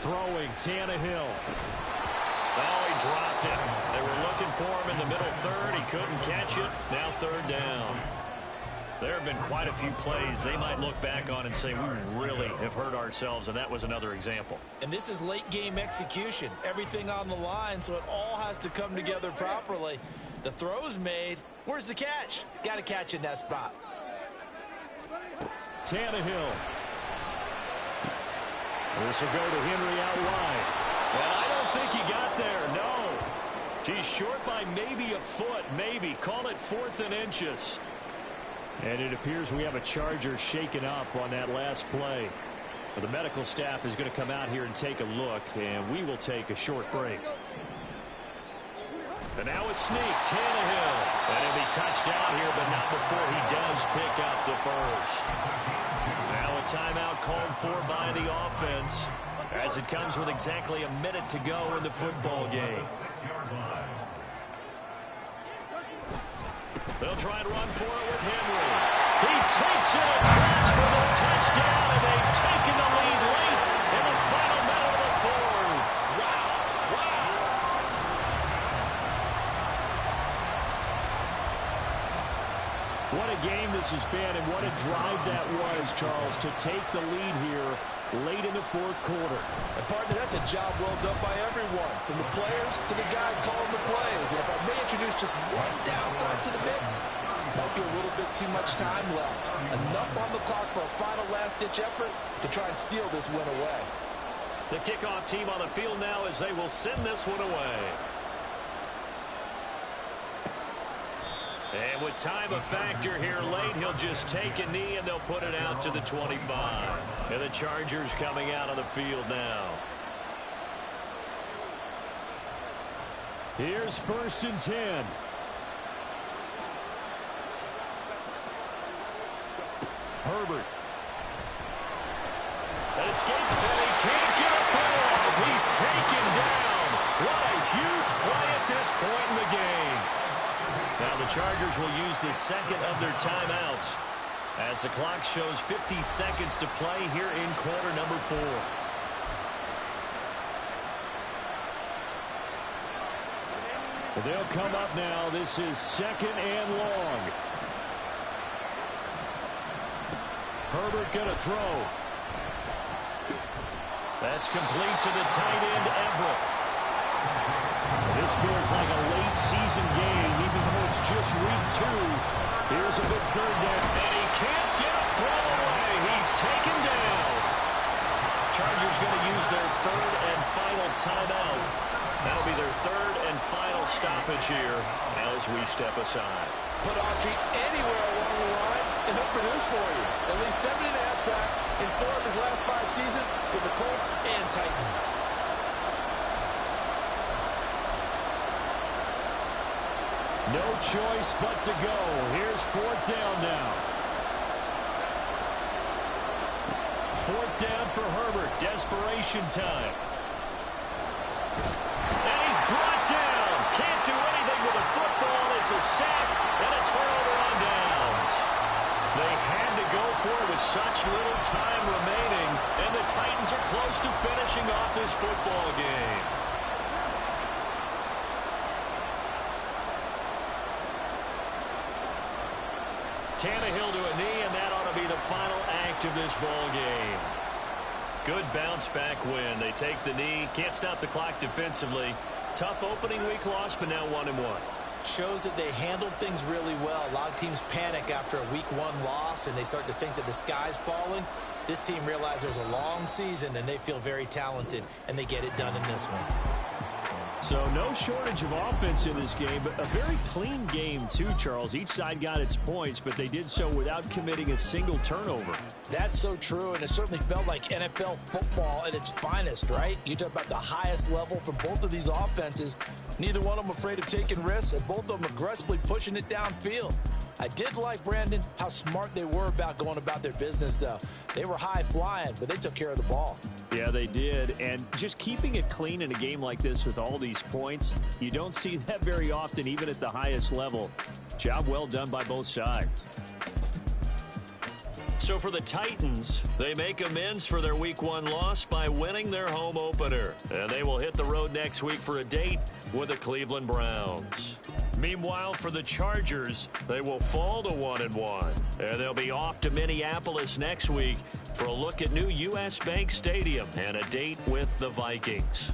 Throwing Tannehill. Oh, he dropped it. They were looking for him in the middle 3rd. He couldn't catch it. Now 3rd down. There have been quite a few plays they might look back on and say, we really have hurt ourselves, and that was another example. And this is late-game execution. Everything on the line, so it all has to come together properly. The throw's made. Where's the catch? Got to catch in that spot. Tannehill. This will go to Henry out wide. And I don't think he got there, no. He's short by maybe a foot, maybe. Call it 4th and inches. And it appears we have a Charger shaken up on that last play. The medical staff is going to come out here and take a look, and we will take a short break. And now a sneak, Tannehill. And he'll be touched down here, but not before he does pick up the first. Now a timeout called for by the offense, as it comes with exactly a minute to go in the football game. They'll try and run for it with Henry. He takes it across for the touchdown, and they've taken the lead late in the final minute of the fourth. Wow. What a game this has been, and what a drive that was, Charles, to take the lead here late in the fourth quarter. And partner, that's a job well done by everyone, from the players to the guys calling the plays. And if I may introduce just one downside to the mix, might be a little bit too much time left. Enough on the clock for a final last-ditch effort to try and steal this win away. The kickoff team on the field now as they will send this one away. And with time a factor here late, he'll just take a knee and they'll put it out to the 25. And the Chargers coming out on the field now. Here's 1st and 10. Herbert. An escape, and he can't get a throw. He's taken down. What a huge play at this point in the game. Now the Chargers will use the second of their timeouts as the clock shows 50 seconds to play here in quarter number 4. They'll come up now. This is 2nd and long. Herbert gonna throw. That's complete to the tight end, Everett. This feels like a late season game, even though it's just week 2. Here's a big 3rd down. And he can't get a throw away. He's taken down. Chargers going to use their 3rd and final timeout. That'll be their 3rd and final stoppage here as we step aside. Put Autry anywhere along the line, and he'll produce for you. At least 7.5 sacks in 4 of his last 5 seasons with the Colts and Titans. No choice but to go. Here's 4th down now. 4th down for Herbert. Desperation time. And he's brought down. Can't do anything with a football. It's a sack and a turnover on downs. They had to go for it with such little time remaining, and the Titans are close to finishing off this football game. Tannehill to a knee, and that ought to be the final act of this ball game. Good bounce-back win. They take the knee, can't stop the clock defensively. Tough opening week loss, but now 1-1. Shows that they handled things really well. A lot of teams panic after a week 1 loss, and they start to think that the sky's falling. This team realized there's a long season, and they feel very talented, and they get it done in this one. So no shortage of offense in this game, but a very clean game too, Charles. Each side got its points, but they did so without committing a single turnover. That's so true, and it certainly felt like NFL football at its finest, right? You talk about the highest level from both of these offenses. Neither one of them afraid of taking risks, and both of them aggressively pushing it downfield. I did like, Brandon, how smart they were about going about their business, though. They were high-flying, but they took care of the ball. Yeah, they did. And just keeping it clean in a game like this with all these points, you don't see that very often, even at the highest level. Job well done by both sides. So for the Titans, they make amends for their Week 1 loss by winning their home opener. And they will hit the road next week for a date with the Cleveland Browns. Meanwhile, for the Chargers, they will fall to 1-1. And they'll be off to Minneapolis next week for a look at new U.S. Bank Stadium and a date with the Vikings.